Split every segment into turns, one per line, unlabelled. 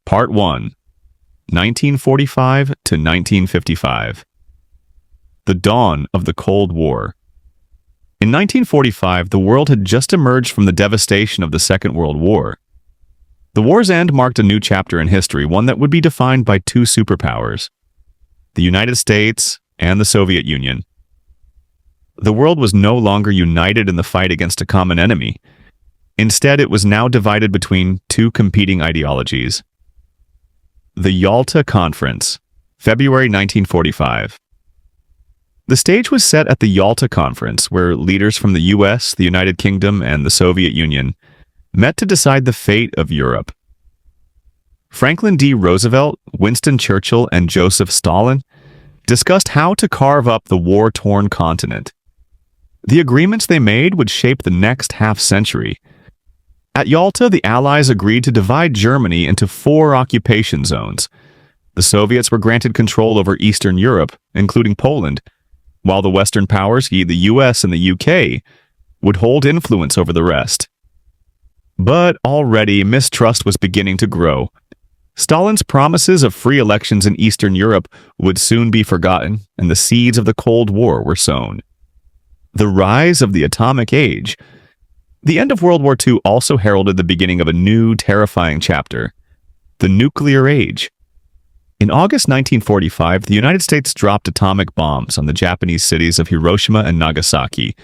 Part 1, 1945 to 1955. The dawn of the Cold War. In 1945, the world had just emerged from the devastation of the Second World War. The war's end marked a new chapter in history, one that would be defined by two superpowers, the United States and the Soviet Union. The world was no longer united in the fight against a common enemy. Instead, it was now divided between two competing ideologies. The Yalta Conference, February 1945. The stage was set at the Yalta Conference, where leaders from the US, the United Kingdom, and the Soviet Union met to decide the fate of Europe. Franklin D. Roosevelt, Winston Churchill, and Joseph Stalin discussed how to carve up the war-torn continent. The agreements they made would shape the next half-century. At Yalta, the Allies agreed to divide Germany into 4 occupation zones. The Soviets were granted control over Eastern Europe, including Poland, while the Western powers, the US and the UK, would hold influence over the rest. But already, mistrust was beginning to grow. Stalin's promises of free elections in Eastern Europe would soon be forgotten, and the seeds of the Cold War were sown. The rise of the atomic age. The end of World War II also heralded the beginning of a new, terrifying chapter, the nuclear age. In August 1945, the United States dropped atomic bombs on the Japanese cities of Hiroshima and Nagasaki,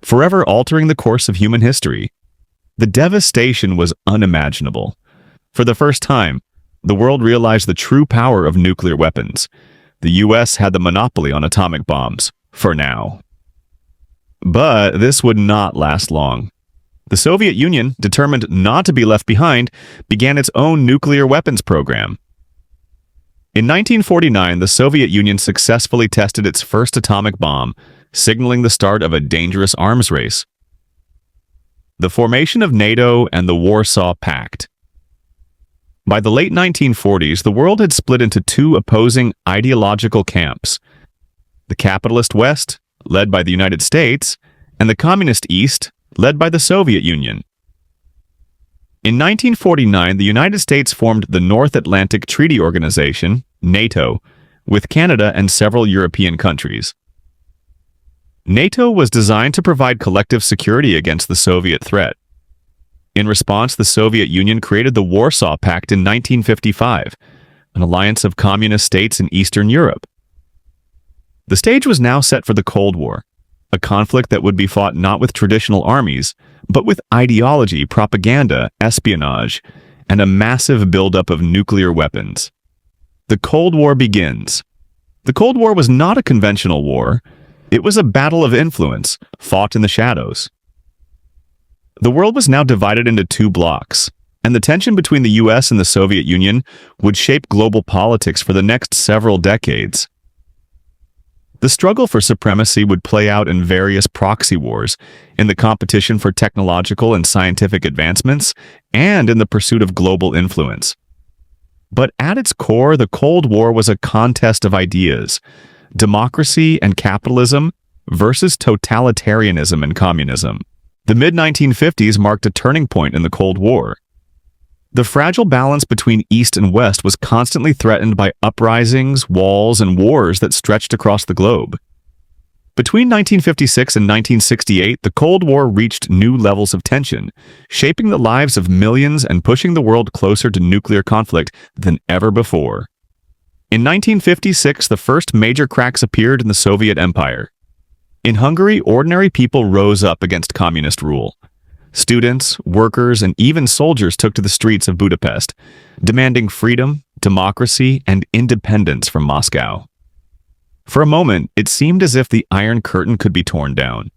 forever altering the course of human history. The devastation was unimaginable. For the first time, the world realized the true power of nuclear weapons. The US had the monopoly on atomic bombs, for now. But this would not last long. The Soviet Union, determined not to be left behind, began its own nuclear weapons program. In 1949, the Soviet Union successfully tested its first atomic bomb, signaling the start of a dangerous arms race. The formation of NATO and the Warsaw Pact. By the late 1940s, the world had split into two opposing ideological camps: the capitalist West, led by the United States, and the communist East, led by the Soviet Union. In 1949, the United States formed the North Atlantic Treaty Organization, NATO, with Canada and several European countries. NATO was designed to provide collective security against the Soviet threat. In response, the Soviet Union created the Warsaw Pact in 1955, an alliance of communist states in Eastern Europe. The stage was now set for the Cold War, a conflict that would be fought not with traditional armies, but with ideology, propaganda, espionage, and a massive buildup of nuclear weapons. The Cold War begins. The Cold War was not a conventional war. It was a battle of influence, fought in the shadows. The world was now divided into two blocks, and the tension between the US and the Soviet Union would shape global politics for the next several decades. The struggle for supremacy would play out in various proxy wars, in the competition for technological and scientific advancements, and in the pursuit of global influence. But at its core, the Cold War was a contest of ideas: democracy and capitalism versus totalitarianism and communism. The mid-1950s marked a turning point in the Cold War. The fragile balance between East and West was constantly threatened by uprisings, wars, and wars that stretched across the globe. Between 1956 and 1968, the Cold War reached new levels of tension, shaping the lives of millions and pushing the world closer to nuclear conflict than ever before. In 1956, the first major cracks appeared in the Soviet Empire. In Hungary, ordinary people rose up against communist rule. Students, workers, and even soldiers took to the streets of Budapest, demanding freedom, democracy, and independence from Moscow. For a moment, it seemed as if the Iron Curtain could be torn down.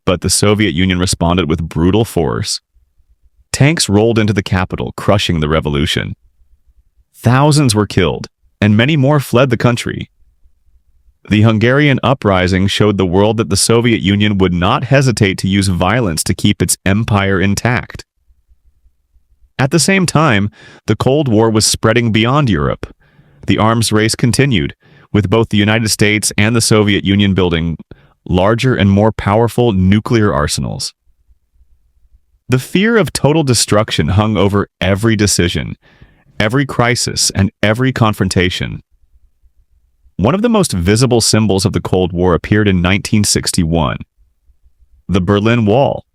But the Soviet Union responded with brutal force. Tanks rolled into the capital, crushing the revolution. Thousands were killed, and many more fled the country. The Hungarian uprising showed the world that the Soviet Union would not hesitate to use violence to keep its empire intact. At the same time, the Cold War was spreading beyond Europe. The arms race continued, with both the United States and the Soviet Union building larger and more powerful nuclear arsenals. The fear of total destruction hung over every decision, every crisis, and every confrontation. One of the most visible symbols of the Cold War appeared in 1961, the Berlin Wall.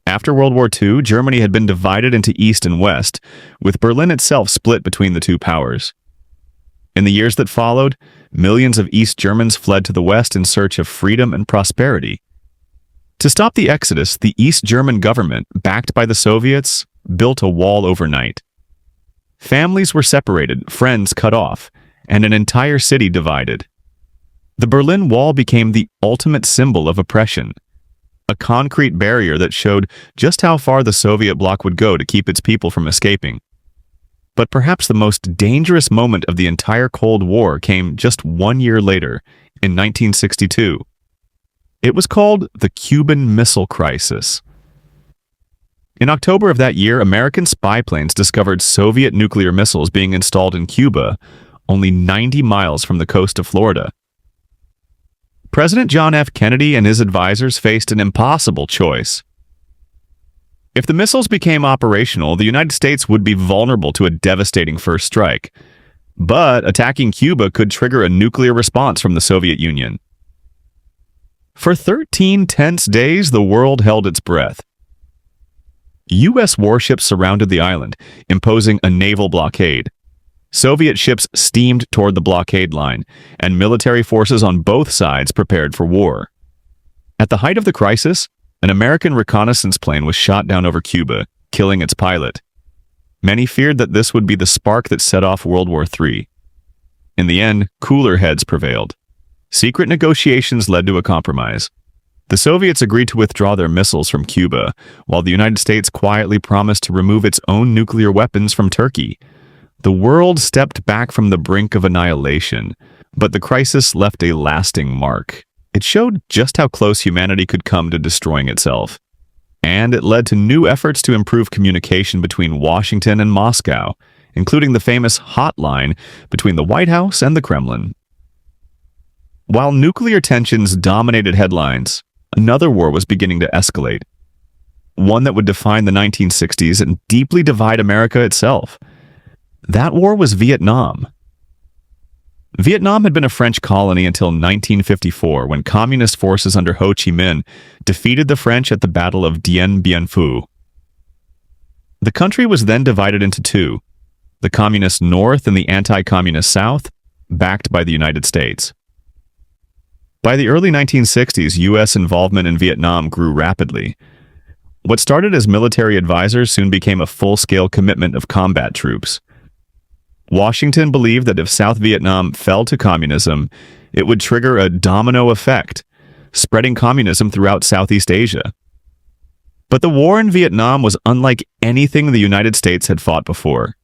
After World War II, Germany had been divided into East and West, with Berlin itself split between the two powers. In the years that followed, millions of East Germans fled to the West in search of freedom and prosperity. To stop the exodus, the East German government, backed by the Soviets, built a wall overnight. Families were separated, friends cut off, and an entire city divided. The Berlin Wall became the ultimate symbol of oppression, a concrete barrier that showed just how far the Soviet bloc would go to keep its people from escaping. But perhaps the most dangerous moment of the entire Cold War came just 1 year later, in 1962. It was called the Cuban Missile Crisis. In October of that year, American spy planes discovered Soviet nuclear missiles being installed in Cuba, only 90 miles from the coast of Florida. President John F. Kennedy and his advisors faced an impossible choice. If the missiles became operational, the United States would be vulnerable to a devastating first strike. But attacking Cuba could trigger a nuclear response from the Soviet Union. For 13 tense days, the world held its breath. U.S. warships surrounded the island, imposing a naval blockade. Soviet ships steamed toward the blockade line, and military forces on both sides prepared for war. At the height of the crisis, an American reconnaissance plane was shot down over Cuba, killing its pilot. Many feared that this would be the spark that set off World War III. In the end, cooler heads prevailed. Secret negotiations led to a compromise. The Soviets agreed to withdraw their missiles from Cuba, while the United States quietly promised to remove its own nuclear weapons from Turkey. The world stepped back from the brink of annihilation, but the crisis left a lasting mark. It showed just how close humanity could come to destroying itself. And it led to new efforts to improve communication between Washington and Moscow, including the famous hotline between the White House and the Kremlin. While nuclear tensions dominated headlines, another war was beginning to escalate. One that would define the 1960s and deeply divide America itself. That war was Vietnam. Vietnam had been a French colony until 1954, when communist forces under Ho Chi Minh defeated the French at the Battle of Dien Bien Phu. The country was then divided into two, the communist North and the anti-communist South, backed by the United States. By the early 1960s, U.S. involvement in Vietnam grew rapidly. What started as military advisors soon became a full-scale commitment of combat troops. Washington believed that if South Vietnam fell to communism, it would trigger a domino effect, spreading communism throughout Southeast Asia. But the war in Vietnam was unlike anything the United States had fought before.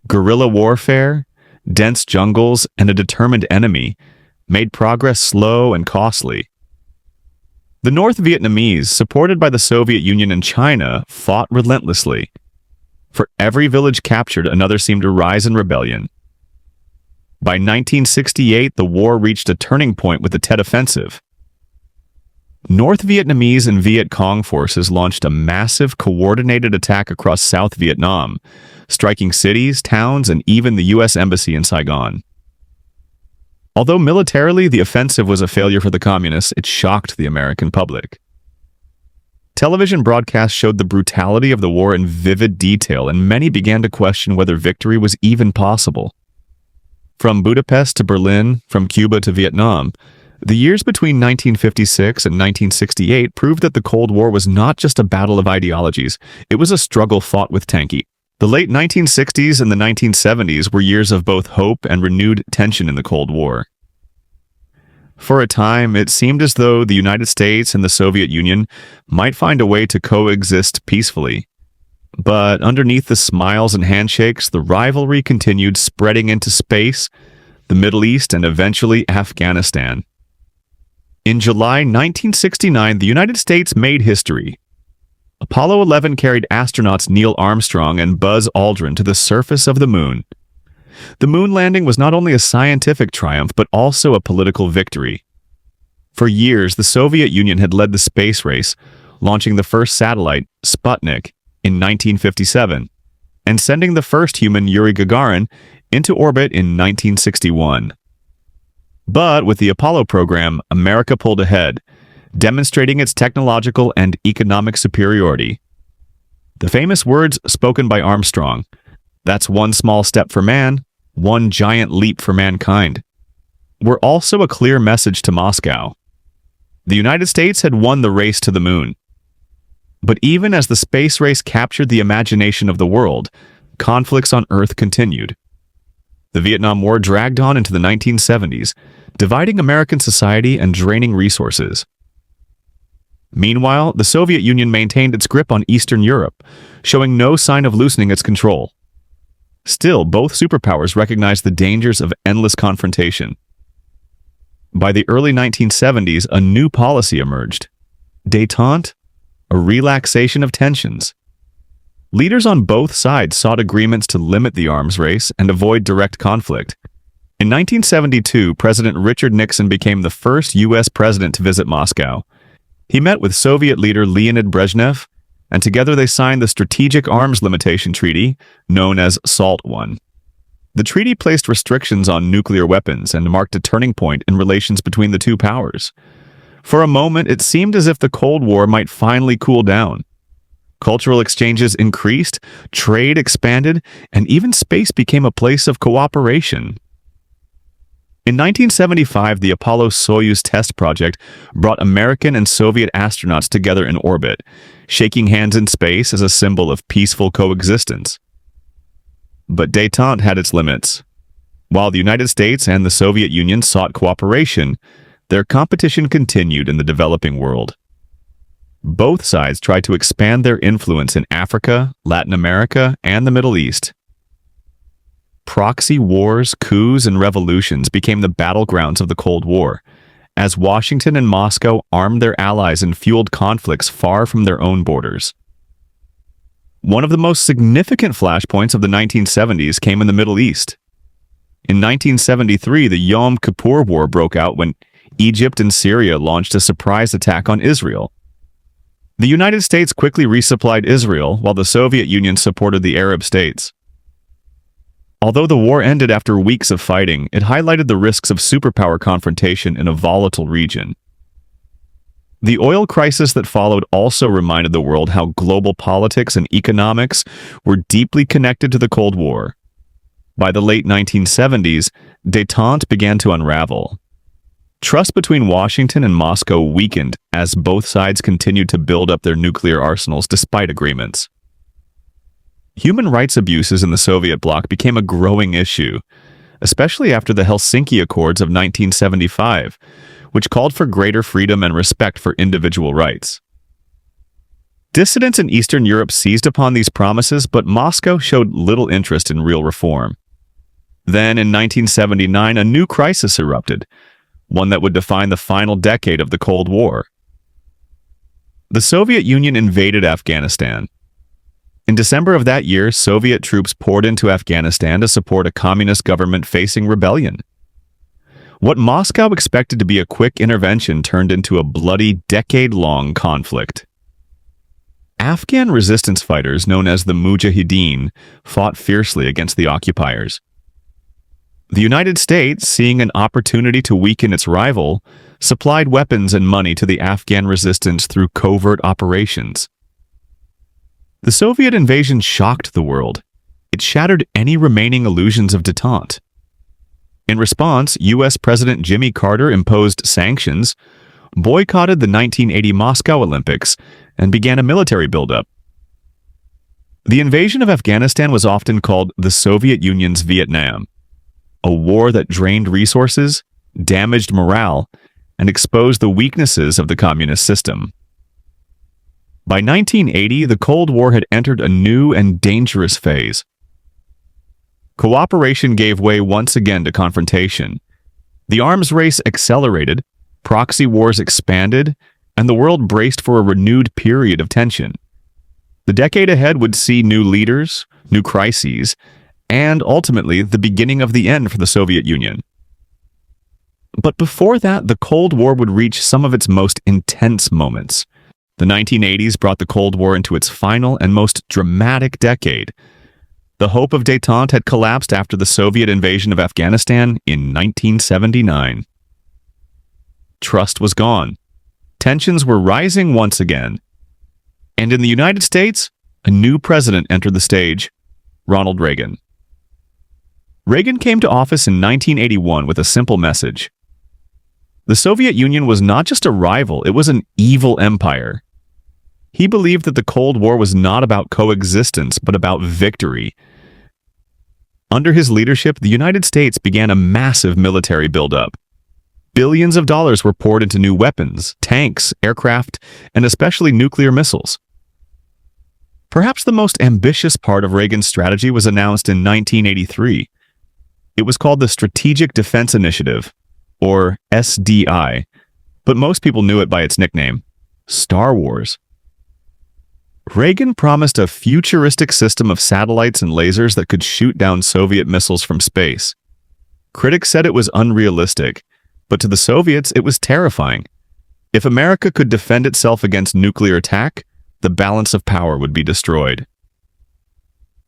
Guerrilla warfare, dense jungles, and a determined enemy made progress slow and costly. The North Vietnamese, supported by the Soviet Union and China, fought relentlessly. For every village captured, another seemed to rise in rebellion. By 1968, the war reached a turning point with the Tet Offensive. North Vietnamese and Viet Cong forces launched a massive, coordinated attack across South Vietnam, striking cities, towns, and even the U.S. Embassy in Saigon. Although militarily the offensive was a failure for the communists, it shocked the American public. Television broadcasts showed the brutality of the war in vivid detail, and many began to question whether victory was even possible. From Budapest to Berlin, from Cuba to Vietnam, the years between 1956 and 1968 proved that the Cold War was not just a battle of ideologies, it was a struggle fought with tanky. The late 1960s and the 1970s were years of both hope and renewed tension in the Cold War. For a time, it seemed as though the United States and the Soviet Union might find a way to coexist peacefully. But underneath the smiles and handshakes, the rivalry continued, spreading into space, the Middle East, and eventually Afghanistan. In July 1969, the United States made history. Apollo 11 carried astronauts Neil Armstrong and Buzz Aldrin to the surface of the moon. The moon landing was not only a scientific triumph, but also a political victory. For years, the Soviet Union had led the space race, launching the first satellite, Sputnik, in 1957. and sending the first human, Yuri Gagarin, into orbit in 1961. But with the Apollo program, America pulled ahead, demonstrating its technological and economic superiority. The famous words spoken by Armstrong, "That's one small step for man, one giant leap for mankind," were also a clear message to Moscow. The United States had won the race to the moon. But even as the space race captured the imagination of the world, conflicts on Earth continued. The Vietnam War dragged on into the 1970s, dividing American society and draining resources. Meanwhile, the Soviet Union maintained its grip on Eastern Europe, showing no sign of loosening its control. Still, both superpowers recognized the dangers of endless confrontation. By the early 1970s, a new policy emerged: Detente, a relaxation of tensions. Leaders on both sides sought agreements to limit the arms race and avoid direct conflict. In 1972, President Richard Nixon became the first U.S. president to visit Moscow. He met with Soviet leader Leonid Brezhnev, and together they signed the Strategic Arms Limitation Treaty, known as SALT I. The treaty placed restrictions on nuclear weapons and marked a turning point in relations between the two powers. For a moment, it seemed as if the Cold War might finally cool down. Cultural exchanges increased, trade expanded, and even space became a place of cooperation. In 1975, the Apollo-Soyuz test project brought American and Soviet astronauts together in orbit, shaking hands in space as a symbol of peaceful coexistence. But détente had its limits. While the United States and the Soviet Union sought cooperation, their competition continued in the developing world. Both sides tried to expand their influence in Africa, Latin America, and the Middle East. Proxy wars, coups, and revolutions became the battlegrounds of the Cold War, as Washington and Moscow armed their allies and fueled conflicts far from their own borders. One of the most significant flashpoints of the 1970s came in the Middle East. In 1973, the Yom Kippur War broke out when Egypt and Syria launched a surprise attack on Israel. The United States quickly resupplied Israel, while the Soviet Union supported the Arab states. Although the war ended after weeks of fighting, it highlighted the risks of superpower confrontation in a volatile region. The oil crisis that followed also reminded the world how global politics and economics were deeply connected to the Cold War. By the late 1970s, détente began to unravel. Trust between Washington and Moscow weakened as both sides continued to build up their nuclear arsenals despite agreements. Human rights abuses in the Soviet bloc became a growing issue, especially after the Helsinki Accords of 1975, which called for greater freedom and respect for individual rights. Dissidents in Eastern Europe seized upon these promises, but Moscow showed little interest in real reform. Then, in 1979, a new crisis erupted, one that would define the final decade of the Cold War. The Soviet Union invaded Afghanistan. In December of that year, Soviet troops poured into Afghanistan to support a communist government facing rebellion. What Moscow expected to be a quick intervention turned into a bloody, decade-long conflict. Afghan resistance fighters, known as the Mujahideen, fought fiercely against the occupiers. The United States, seeing an opportunity to weaken its rival, supplied weapons and money to the Afghan resistance through covert operations. The Soviet invasion shocked the world. It shattered any remaining illusions of détente. In response, U.S. President Jimmy Carter imposed sanctions, boycotted the 1980 Moscow Olympics, and began a military buildup. The invasion of Afghanistan was often called the Soviet Union's Vietnam, a war that drained resources, damaged morale, and exposed the weaknesses of the communist system. By 1980, the Cold War had entered a new and dangerous phase. Cooperation gave way once again to confrontation. The arms race accelerated, proxy wars expanded, and the world braced for a renewed period of tension. The decade ahead would see new leaders, new crises, and ultimately the beginning of the end for the Soviet Union. But before that, the Cold War would reach some of its most intense moments. The 1980s brought the Cold War into its final and most dramatic decade. The hope of Detente had collapsed after the Soviet invasion of Afghanistan in 1979. Trust was gone. Tensions were rising once again. And in the United States, a new president entered the stage, Ronald Reagan. Reagan came to office in 1981 with a simple message. The Soviet Union was not just a rival, it was an evil empire. He believed that the Cold War was not about coexistence, but about victory. Under his leadership, the United States began a massive military buildup. Billions of dollars were poured into new weapons, tanks, aircraft, and especially nuclear missiles. Perhaps the most ambitious part of Reagan's strategy was announced in 1983. It was called the Strategic Defense Initiative, or SDI, but most people knew it by its nickname, Star Wars. Reagan promised a futuristic system of satellites and lasers that could shoot down Soviet missiles from space. Critics said it was unrealistic, but to the Soviets it was terrifying. If America could defend itself against nuclear attack, the balance of power would be destroyed.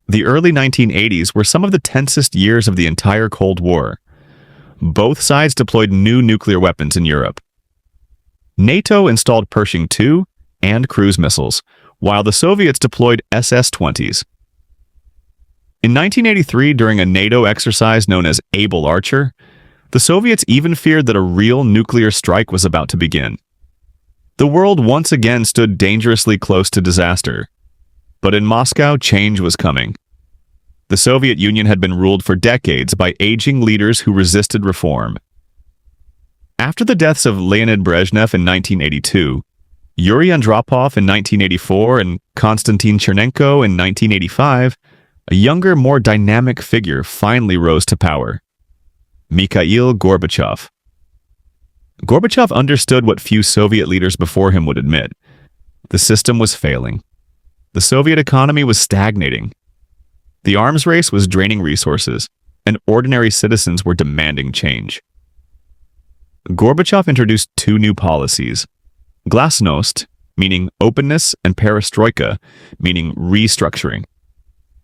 The early 1980s were some of the tensest years of the entire Cold War. Both sides deployed new nuclear weapons in Europe. NATO installed Pershing II and cruise missiles, while the Soviets deployed SS-20s. In 1983, during a NATO exercise known as Able Archer, the Soviets even feared that a real nuclear strike was about to begin. The world once again stood dangerously close to disaster. But in Moscow, change was coming. The Soviet Union had been ruled for decades by aging leaders who resisted reform. After the deaths of Leonid Brezhnev in 1982, Yuri Andropov in 1984, and Konstantin Chernenko in 1985, a younger, more dynamic figure finally rose to power. Mikhail Gorbachev. Gorbachev understood what few Soviet leaders before him would admit. The system was failing. The Soviet economy was stagnating. The arms race was draining resources, and ordinary citizens were demanding change. Gorbachev introduced two new policies: Glasnost, meaning openness, and Perestroika, meaning restructuring.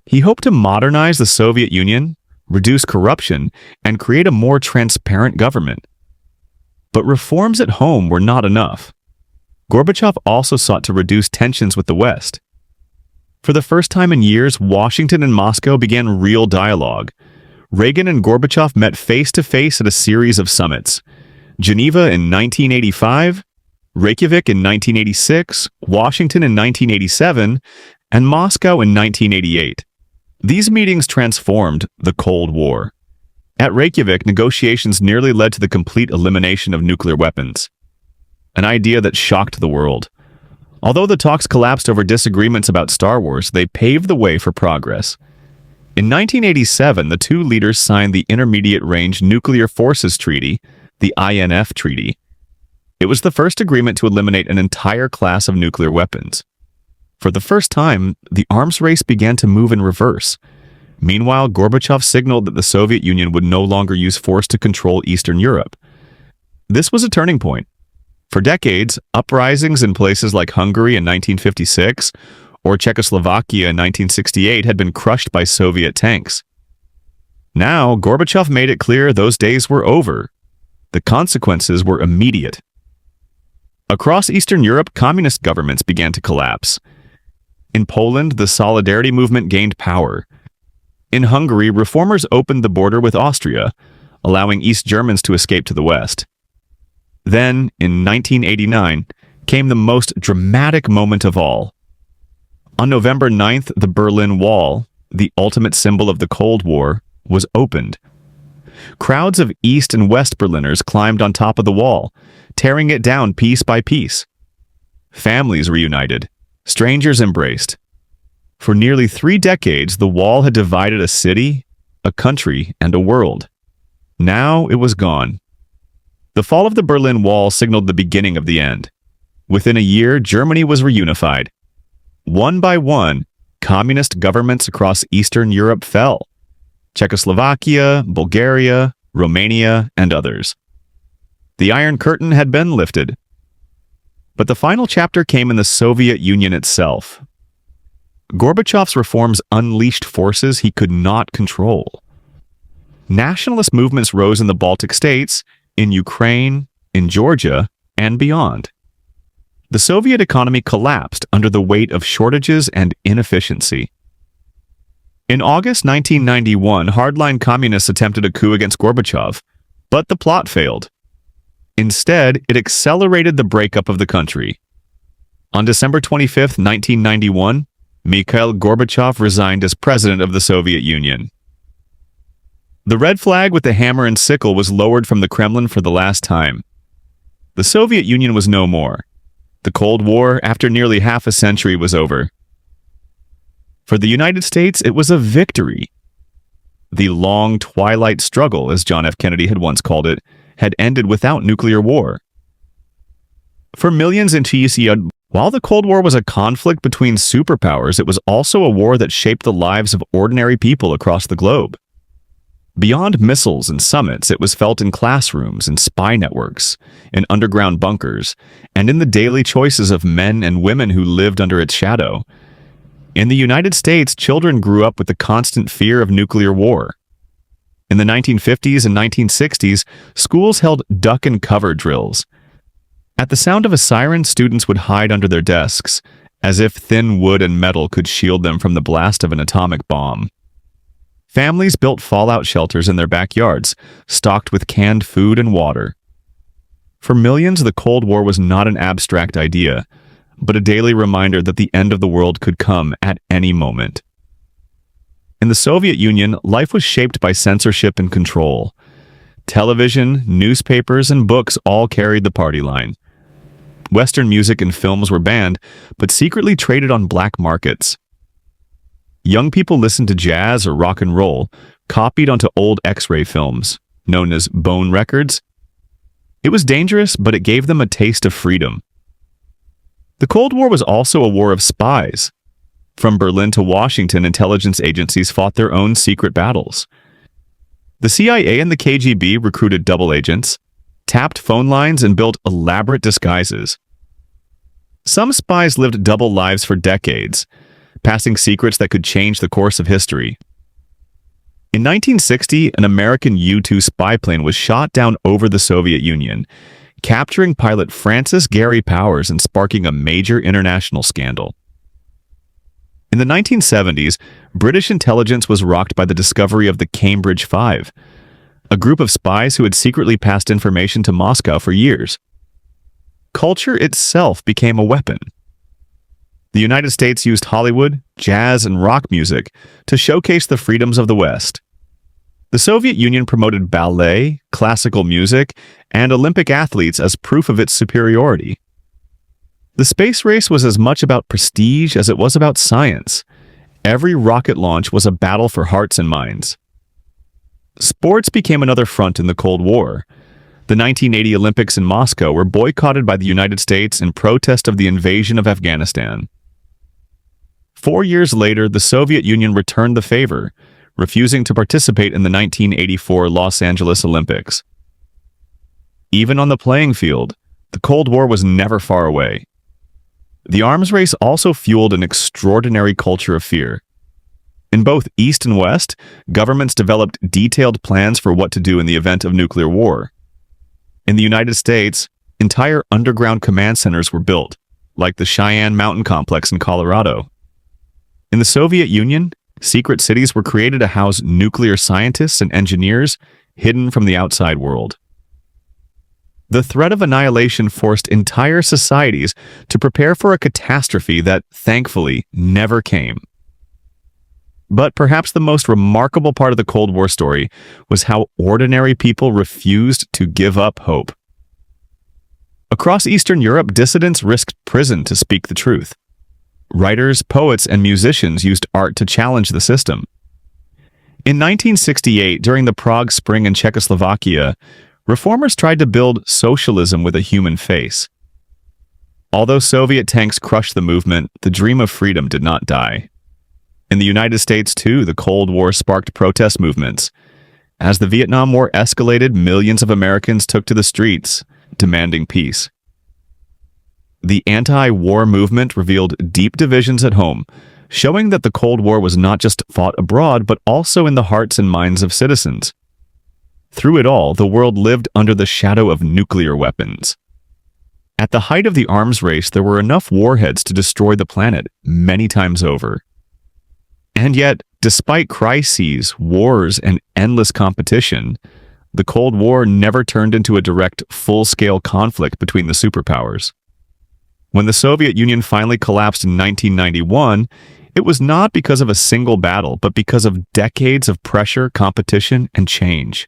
He hoped to modernize the Soviet Union, reduce corruption, and create a more transparent government. But reforms at home were not enough. Gorbachev also sought to reduce tensions with the West. For the first time in years, Washington and Moscow began real dialogue. Reagan and Gorbachev met face-to-face at a series of summits: Geneva in 1985, Reykjavik in 1986, Washington in 1987, and Moscow in 1988. These meetings transformed the Cold War. At Reykjavik, negotiations nearly led to the complete elimination of nuclear weapons, an idea that shocked the world. Although the talks collapsed over disagreements about Star Wars, they paved the way for progress. In 1987, the two leaders signed the Intermediate Range Nuclear Forces Treaty, the INF Treaty. It was the first agreement to eliminate an entire class of nuclear weapons. For the first time, the arms race began to move in reverse. Meanwhile, Gorbachev signaled that the Soviet Union would no longer use force to control Eastern Europe. This was a turning point. For decades, uprisings in places like Hungary in 1956 or Czechoslovakia in 1968 had been crushed by Soviet tanks. Now, Gorbachev made it clear those days were over. The consequences were immediate. Across Eastern Europe, communist governments began to collapse. In Poland, the Solidarity movement gained power. In Hungary, reformers opened the border with Austria, allowing East Germans to escape to the West. Then, in 1989, came the most dramatic moment of all. On November 9th, the Berlin Wall, the ultimate symbol of the Cold War, was opened. Crowds of East and West Berliners climbed on top of the wall, tearing it down piece by piece. Families reunited. Strangers embraced. For nearly 3 decades, the wall had divided a city, a country, and a world. Now it was gone. The fall of the Berlin Wall signaled the beginning of the end. Within a year, Germany was reunified. One by one, communist governments across Eastern Europe fell. Czechoslovakia, Bulgaria, Romania, and others. The Iron Curtain had been lifted. But the final chapter came in the Soviet Union itself. Gorbachev's reforms unleashed forces he could not control. Nationalist movements rose in the Baltic states, in Ukraine, in Georgia, and beyond. The Soviet economy collapsed under the weight of shortages and inefficiency. In August 1991, hardline communists attempted a coup against Gorbachev, but the plot failed. Instead, it accelerated the breakup of the country. On December 25, 1991, Mikhail Gorbachev resigned as president of the Soviet Union. The red flag with the hammer and sickle was lowered from the Kremlin for the last time. The Soviet Union was no more. The Cold War, after nearly half a century, was over. For the United States, it was a victory. The long twilight struggle, as John F. Kennedy had once called it, had ended without nuclear war. For millions in TCU, while the Cold War was a conflict between superpowers, it was also a war that shaped the lives of ordinary people across the globe. Beyond missiles and summits, it was felt in classrooms, in spy networks, in underground bunkers, and in the daily choices of men and women who lived under its shadow. In the United States, children grew up with the constant fear of nuclear war. In the 1950s and 1960s, schools held duck and cover drills. At the sound of a siren, students would hide under their desks, as if thin wood and metal could shield them from the blast of an atomic bomb. Families built fallout shelters in their backyards, stocked with canned food and water. For millions, the Cold War was not an abstract idea, but a daily reminder that the end of the world could come at any moment. In the Soviet Union, life was shaped by censorship and control. Television, newspapers, and books all carried the party line. Western music and films were banned, but secretly traded on black markets. Young people listened to jazz or rock and roll, copied onto old X-ray films, known as bone records. It was dangerous, but it gave them a taste of freedom. The Cold War was also a war of spies. From Berlin to Washington, intelligence agencies fought their own secret battles. The CIA and the KGB recruited double agents, tapped phone lines, and built elaborate disguises. Some spies lived double lives for decades, passing secrets that could change the course of history. In 1960, an American U-2 spy plane was shot down over the Soviet Union, capturing pilot Francis Gary Powers and sparking a major international scandal. In the 1970s, British intelligence was rocked by the discovery of the Cambridge Five, a group of spies who had secretly passed information to Moscow for years. Culture itself became a weapon. The United States used Hollywood, jazz, and rock music to showcase the freedoms of the West. The Soviet Union promoted ballet, classical music, and Olympic athletes as proof of its superiority. The space race was as much about prestige as it was about science. Every rocket launch was a battle for hearts and minds. Sports became another front in the Cold War. The 1980 Olympics in Moscow were boycotted by the United States in protest of the invasion of Afghanistan. 4 years later, the Soviet Union returned the favor, refusing to participate in the 1984 Los Angeles Olympics. Even on the playing field, the Cold War was never far away. The arms race also fueled an extraordinary culture of fear. In both East and West, governments developed detailed plans for what to do in the event of nuclear war. In the United States, entire underground command centers were built, like the Cheyenne Mountain Complex in Colorado. In the Soviet Union, secret cities were created to house nuclear scientists and engineers hidden from the outside world. The threat of annihilation forced entire societies to prepare for a catastrophe that, thankfully, never came. But perhaps the most remarkable part of the Cold War story was how ordinary people refused to give up hope. Across Eastern Europe, dissidents risked prison to speak the truth. Writers, poets, and musicians used art to challenge the system. In 1968, during the Prague Spring in Czechoslovakia, reformers tried to build socialism with a human face. Although Soviet tanks crushed the movement, the dream of freedom did not die. In the United States, too, the Cold War sparked protest movements. As the Vietnam War escalated, millions of Americans took to the streets, demanding peace. The anti-war movement revealed deep divisions at home, showing that the Cold War was not just fought abroad, but also in the hearts and minds of citizens. Through it all, the world lived under the shadow of nuclear weapons. At the height of the arms race, there were enough warheads to destroy the planet many times over. And yet, despite crises, wars, and endless competition, the Cold War never turned into a direct, full-scale conflict between the superpowers. When the Soviet Union finally collapsed in 1991, it was not because of a single battle, but because of decades of pressure, competition, and change.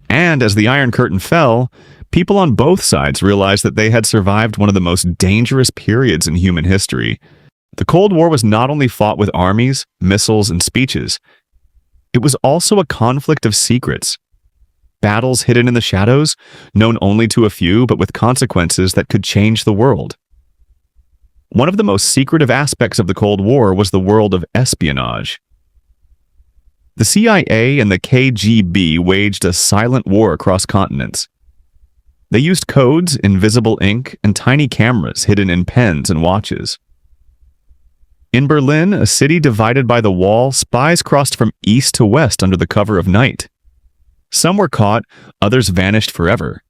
And as the Iron Curtain fell, people on both sides realized that they had survived one of the most dangerous periods in human history. The Cold War was not only fought with armies, missiles, and speeches. It was also a conflict of secrets. Battles hidden in the shadows, known only to a few, but with consequences that could change the world. One of the most secretive aspects of the Cold War was the world of espionage. The CIA and the KGB waged a silent war across continents. They used codes, invisible ink, and tiny cameras hidden in pens and watches. In Berlin, a city divided by the wall, spies crossed from east to west under the cover of night. Some were caught, others vanished forever.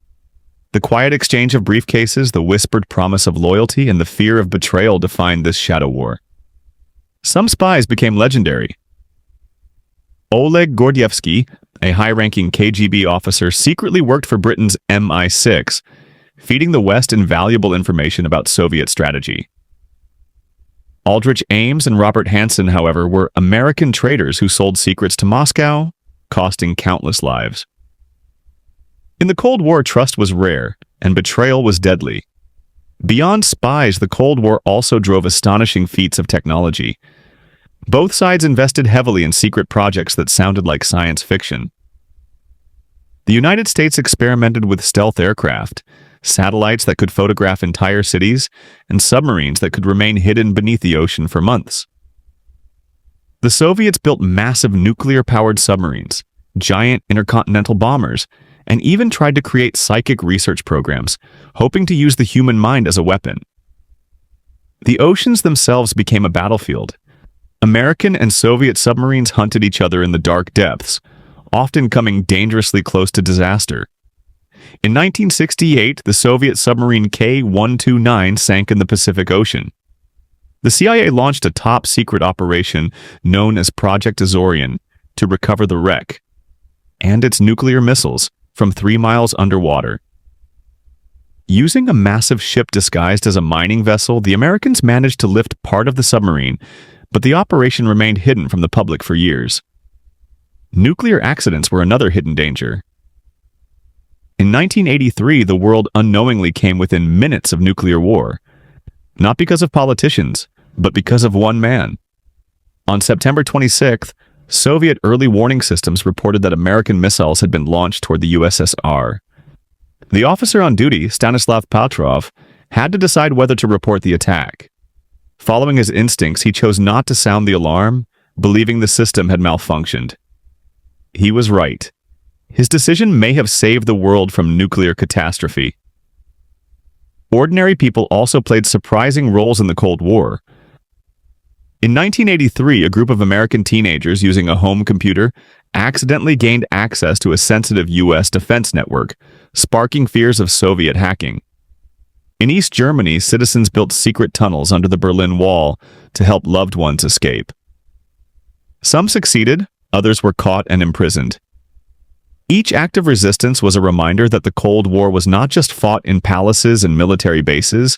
The quiet exchange of briefcases, the whispered promise of loyalty, and the fear of betrayal defined this shadow war. Some spies became legendary. Oleg Gordievsky, a high-ranking KGB officer, secretly worked for Britain's MI6, feeding the West invaluable information about Soviet strategy. Aldrich Ames and Robert Hansen, however, were American traitors who sold secrets to Moscow, costing countless lives. In the Cold War, trust was rare, and betrayal was deadly. Beyond spies, the Cold War also drove astonishing feats of technology. Both sides invested heavily in secret projects that sounded like science fiction. The United States experimented with stealth aircraft, satellites that could photograph entire cities, and submarines that could remain hidden beneath the ocean for months. The Soviets built massive nuclear-powered submarines, giant intercontinental bombers, and even tried to create psychic research programs, hoping to use the human mind as a weapon. The oceans themselves became a battlefield. American and Soviet submarines hunted each other in the dark depths, often coming dangerously close to disaster. In 1968, the Soviet submarine K-129 sank in the Pacific Ocean. The CIA launched a top-secret operation known as Project Azorian to recover the wreck and its nuclear missiles from 3 miles underwater. Using a massive ship disguised as a mining vessel, the Americans managed to lift part of the submarine, but the operation remained hidden from the public for years. Nuclear accidents were another hidden danger. In 1983, the world unknowingly came within minutes of nuclear war, not because of politicians, but because of one man. On September 26th, Soviet early warning systems reported that American missiles had been launched toward the USSR. The officer on duty, Stanislav Petrov, had to decide whether to report the attack. Following his instincts, he chose not to sound the alarm, believing the system had malfunctioned. He was right. His decision may have saved the world from nuclear catastrophe. Ordinary people also played surprising roles in the Cold War. In 1983, a group of American teenagers using a home computer accidentally gained access to a sensitive U.S. defense network, sparking fears of Soviet hacking. In East Germany, citizens built secret tunnels under the Berlin Wall to help loved ones escape. Some succeeded, others were caught and imprisoned. Each act of resistance was a reminder that the Cold War was not just fought in palaces and military bases,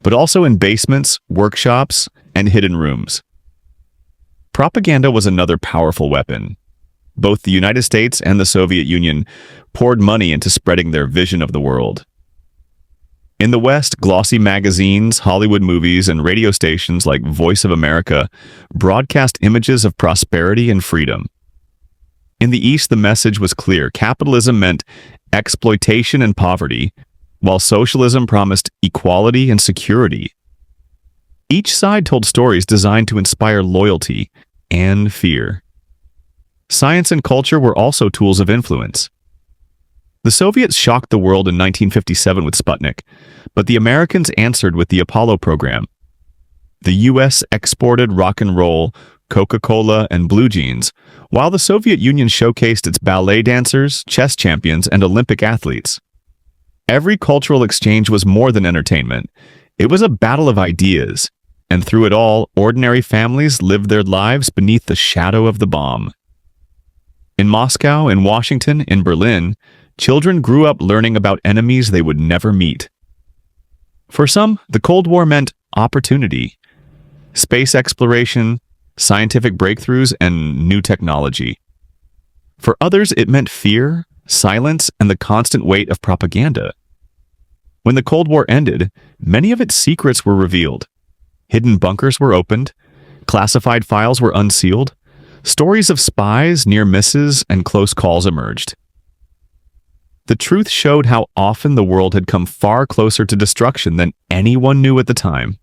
but also in basements, workshops, and hidden rooms. Propaganda was another powerful weapon. Both the United States and the Soviet Union poured money into spreading their vision of the world. In the West, glossy magazines, Hollywood movies, and radio stations like Voice of America broadcast images of prosperity and freedom. In the East, the message was clear. Capitalism meant exploitation and poverty, while socialism promised equality and security. Each side told stories designed to inspire loyalty and fear. Science and culture were also tools of influence. The Soviets shocked the world in 1957 with Sputnik, but the Americans answered with the Apollo program. The U.S. exported rock and roll, Coca-Cola, and blue jeans, while the Soviet Union showcased its ballet dancers, chess champions, and Olympic athletes. Every cultural exchange was more than entertainment. It was a battle of ideas, and through it all, ordinary families lived their lives beneath the shadow of the bomb. In Moscow, in Washington, in Berlin, children grew up learning about enemies they would never meet. For some, the Cold War meant opportunity, space exploration, scientific breakthroughs, and new technology. For others, it meant fear, silence, and the constant weight of propaganda. When the Cold War ended, many of its secrets were revealed. Hidden bunkers were opened, classified files were unsealed, stories of spies, near misses, and close calls emerged. The truth showed how often the world had come far closer to destruction than anyone knew at the time.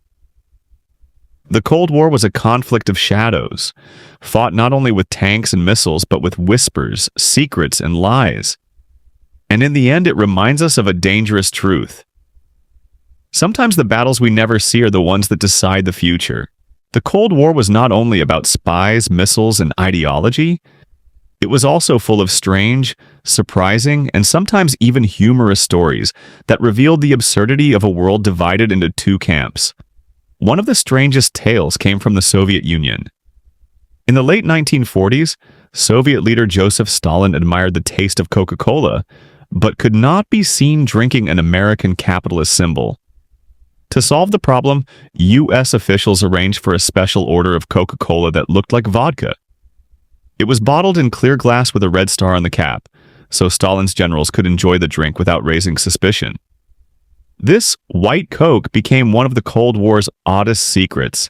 The Cold War was a conflict of shadows, fought not only with tanks and missiles, but with whispers, secrets, and lies. And in the end, it reminds us of a dangerous truth. Sometimes the battles we never see are the ones that decide the future. The Cold War was not only about spies, missiles, and ideology. It was also full of strange, surprising, and sometimes even humorous stories that revealed the absurdity of a world divided into two camps. One of the strangest tales came from the Soviet Union. In the late 1940s, Soviet leader Joseph Stalin admired the taste of Coca-Cola, but could not be seen drinking an American capitalist symbol. To solve the problem, U.S. officials arranged for a special order of Coca-Cola that looked like vodka. It was bottled in clear glass with a red star on the cap, so Stalin's generals could enjoy the drink without raising suspicion. This white Coke became one of the Cold War's oddest secrets.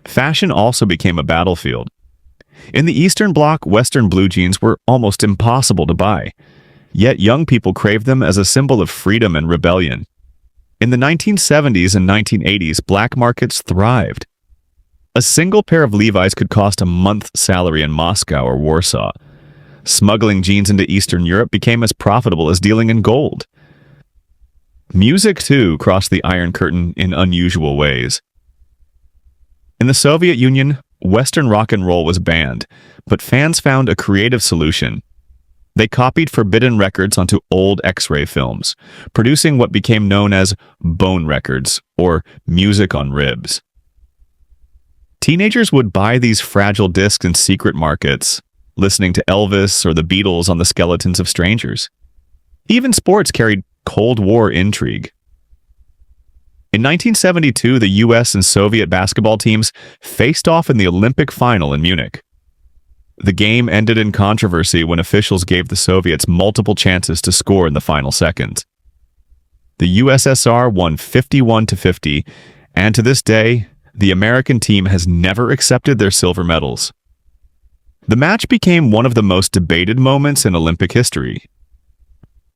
Fashion also became a battlefield. In the Eastern Bloc, Western blue jeans were almost impossible to buy, yet young people craved them as a symbol of freedom and rebellion. In the 1970s and 1980s, black markets thrived. A single pair of Levi's could cost a month's salary in Moscow or Warsaw. Smuggling jeans into Eastern Europe became as profitable as dealing in gold. Music, too, crossed the Iron Curtain in unusual ways. In the Soviet Union, Western rock and roll was banned, but fans found a creative solution. They copied forbidden records onto old X-ray films, producing what became known as bone records, or music on ribs. Teenagers would buy these fragile discs in secret markets, listening to Elvis or the Beatles on the skeletons of strangers. Even sports carried Cold War intrigue. In 1972, the U.S. and Soviet basketball teams faced off in the Olympic final in Munich. The game ended in controversy when officials gave the Soviets multiple chances to score in the final seconds. The USSR won 51-50, and to this day, the American team has never accepted their silver medals. The match became one of the most debated moments in Olympic history.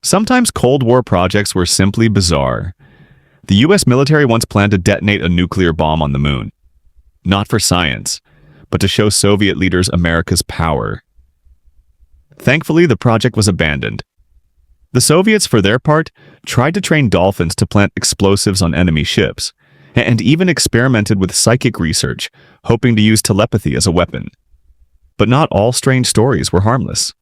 Sometimes Cold War projects were simply bizarre. The U.S. military once planned to detonate a nuclear bomb on the moon. Not for science, but to show Soviet leaders America's power. Thankfully, the project was abandoned. The Soviets, for their part, tried to train dolphins to plant explosives on enemy ships, and even experimented with psychic research, hoping to use telepathy as a weapon. But not all strange stories were harmless.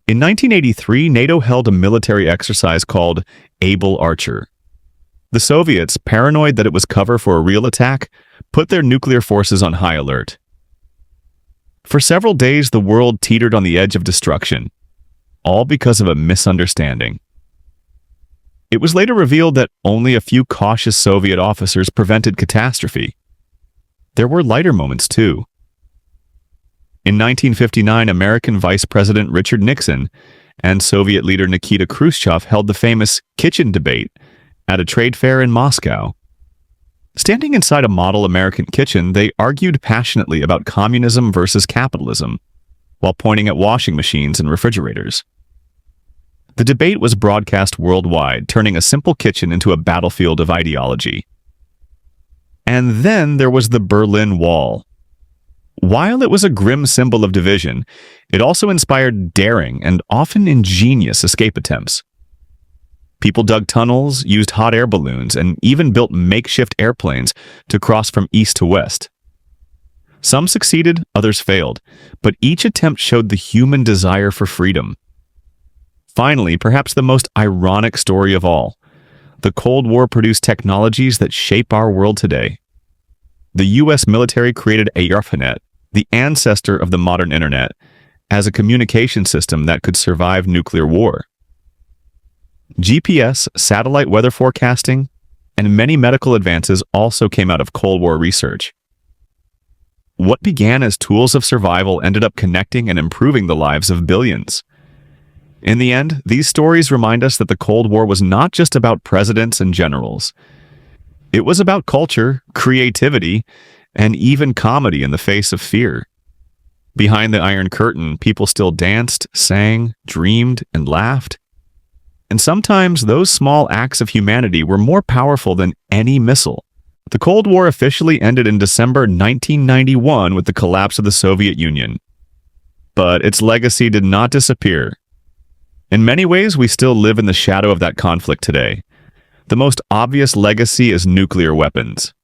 In 1983, NATO held a military exercise called Able Archer. The Soviets, paranoid that it was cover for a real attack, put their nuclear forces on high alert. For several days, the world teetered on the edge of destruction, all because of a misunderstanding. It was later revealed that only a few cautious Soviet officers prevented catastrophe. There were lighter moments, too. In 1959, American Vice President Richard Nixon and Soviet leader Nikita Khrushchev held the famous kitchen debate at a trade fair in Moscow. Standing inside a model American kitchen, they argued passionately about communism versus capitalism, while pointing at washing machines and refrigerators. The debate was broadcast worldwide, turning a simple kitchen into a battlefield of ideology. And then there was the Berlin Wall. While it was a grim symbol of division, it also inspired daring and often ingenious escape attempts. People dug tunnels, used hot air balloons, and even built makeshift airplanes to cross from east to west. Some succeeded, others failed, but each attempt showed the human desire for freedom. Finally, perhaps the most ironic story of all, the Cold War produced technologies that shape our world today. The U.S. military created ARPANET, the ancestor of the modern internet, as a communication system that could survive nuclear war. GPS, satellite weather forecasting, and many medical advances also came out of Cold War research. What began as tools of survival ended up connecting and improving the lives of billions. In the end, these stories remind us that the Cold War was not just about presidents and generals. It was about culture, creativity, and even comedy in the face of fear. Behind the Iron Curtain, people still danced, sang, dreamed, and laughed. And sometimes those small acts of humanity were more powerful than any missile. The Cold War officially ended in December 1991 with the collapse of the Soviet Union. But its legacy did not disappear. In many ways, we still live in the shadow of that conflict today. The most obvious legacy is nuclear weapons.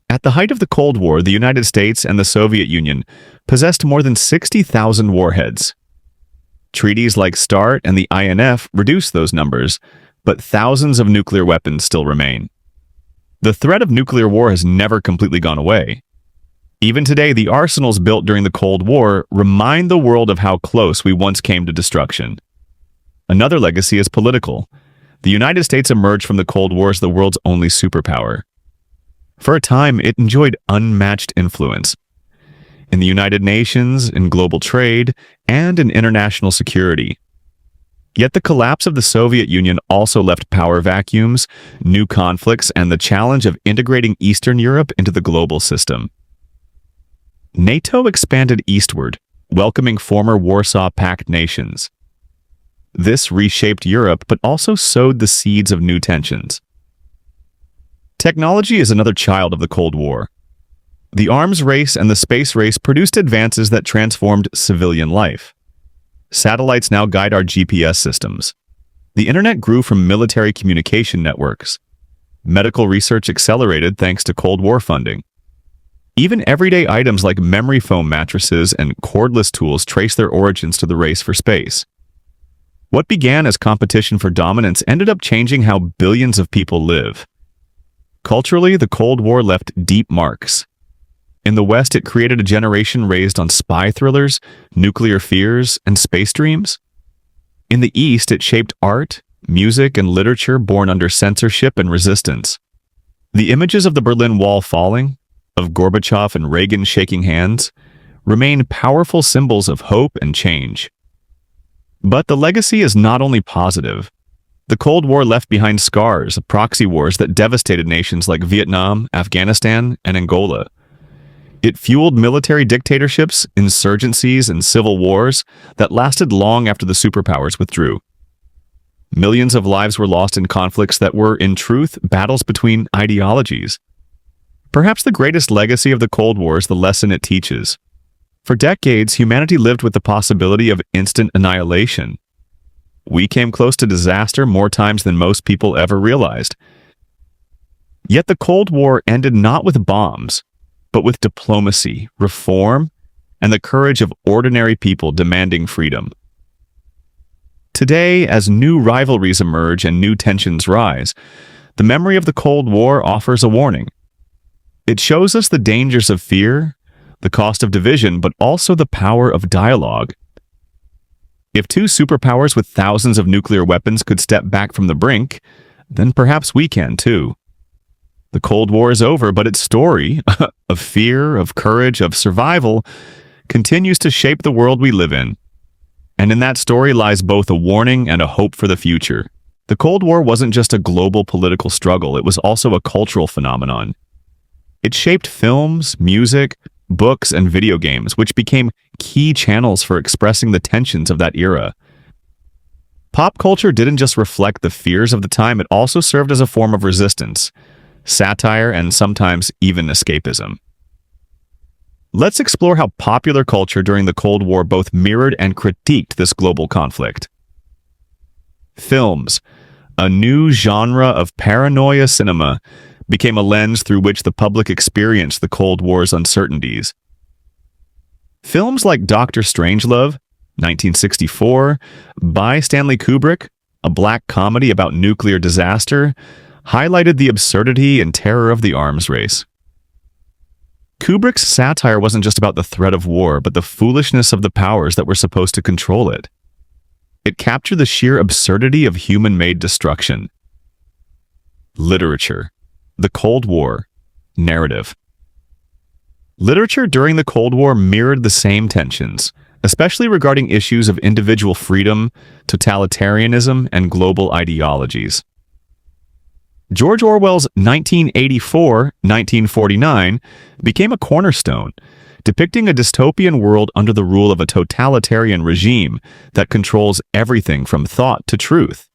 At the height of the Cold War, the United States and the Soviet Union possessed more than 60,000 warheads. Treaties like START and the INF reduced those numbers, but thousands of nuclear weapons still remain. The threat of nuclear war has never completely gone away. Even today, the arsenals built during the Cold War remind the world of how close we once came to destruction. Another legacy is political. The United States emerged from the Cold War as the world's only superpower. For a time, it enjoyed unmatched influence in the United Nations, in global trade, and in international security. Yet the collapse of the Soviet Union also left power vacuums, new conflicts, and the challenge of integrating Eastern Europe into the global system. NATO expanded eastward, welcoming former Warsaw Pact nations. This reshaped Europe, but also sowed the seeds of new tensions. Technology is another child of the Cold War. The arms race and the space race produced advances that transformed civilian life. Satellites now guide our GPS systems. The internet grew from military communication networks. Medical research accelerated thanks to Cold War funding. Even everyday items like memory foam mattresses and cordless tools trace their origins to the race for space. What began as competition for dominance ended up changing how billions of people live. Culturally, the Cold War left deep marks. In the West, it created a generation raised on spy thrillers, nuclear fears, and space dreams. In the East, it shaped art, music, and literature born under censorship and resistance. The images of the Berlin Wall falling, of Gorbachev and Reagan shaking hands, remain powerful symbols of hope and change. But the legacy is not only positive. The Cold War left behind scars, proxy wars that devastated nations like Vietnam, Afghanistan, and Angola. It fueled military dictatorships, insurgencies, and civil wars that lasted long after the superpowers withdrew. Millions of lives were lost in conflicts that were, in truth, battles between ideologies. Perhaps the greatest legacy of the Cold War is the lesson it teaches. For decades, humanity lived with the possibility of instant annihilation. We came close to disaster more times than most people ever realized. Yet the Cold War ended not with bombs, but with diplomacy, reform, and the courage of ordinary people demanding freedom. Today, as new rivalries emerge and new tensions rise, the memory of the Cold War offers a warning. It shows us the dangers of fear, the cost of division, but also the power of dialogue. If two superpowers with thousands of nuclear weapons could step back from the brink, then perhaps we can too. The Cold War is over, but its story of fear, of courage, of survival continues to shape the world we live in. And in that story lies both a warning and a hope for the future. The Cold War wasn't just a global political struggle, it was also a cultural phenomenon. It shaped films, music, books, and video games, which became key channels for expressing the tensions of that era. Pop culture didn't just reflect the fears of the time, it also served as a form of resistance, satire, and sometimes even escapism. Let's explore how popular culture during the Cold War both mirrored and critiqued this global conflict. Films, a new genre of paranoia cinema, became a lens through which the public experienced the Cold War's uncertainties. Films like Dr. Strangelove, 1964, by Stanley Kubrick, a black comedy about nuclear disaster, highlighted the absurdity and terror of the arms race. Kubrick's satire wasn't just about the threat of war, but the foolishness of the powers that were supposed to control it. It captured the sheer absurdity of human-made destruction. Literature. The Cold War. Narrative. Literature during the Cold War mirrored the same tensions, especially regarding issues of individual freedom, totalitarianism, and global ideologies. George Orwell's 1984-1949 became a cornerstone, depicting a dystopian world under the rule of a totalitarian regime that controls everything from thought to truth.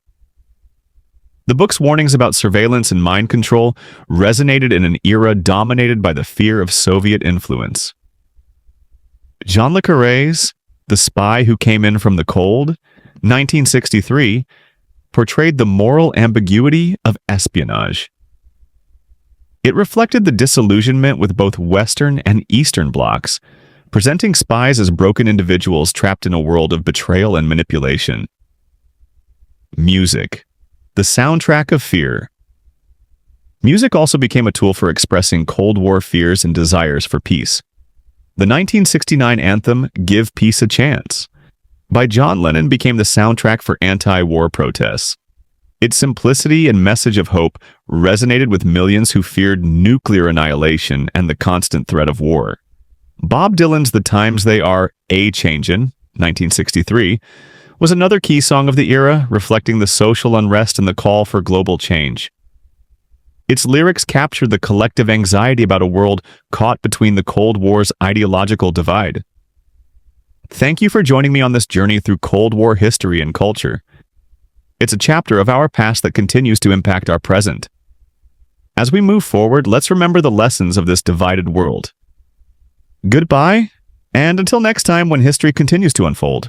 The book's warnings about surveillance and mind control resonated in an era dominated by the fear of Soviet influence. Jean le Carré's The Spy Who Came In From the Cold, 1963, portrayed the moral ambiguity of espionage. It reflected the disillusionment with both Western and Eastern blocs, presenting spies as broken individuals trapped in a world of betrayal and manipulation. Music. The soundtrack of fear. Music also became a tool for expressing Cold War fears and desires for peace. The 1969 anthem, Give Peace a Chance, by John Lennon became the soundtrack for anti-war protests. Its simplicity and message of hope resonated with millions who feared nuclear annihilation and the constant threat of war. Bob Dylan's The Times They Are A-Changin', 1963, was another key song of the era, reflecting the social unrest and the call for global change. Its lyrics captured the collective anxiety about a world caught between the Cold War's ideological divide. Thank you for joining me on this journey through Cold War history and culture. It's a chapter of our past that continues to impact our present. As we move forward, let's remember the lessons of this divided world. Goodbye, and until next time when history continues to unfold.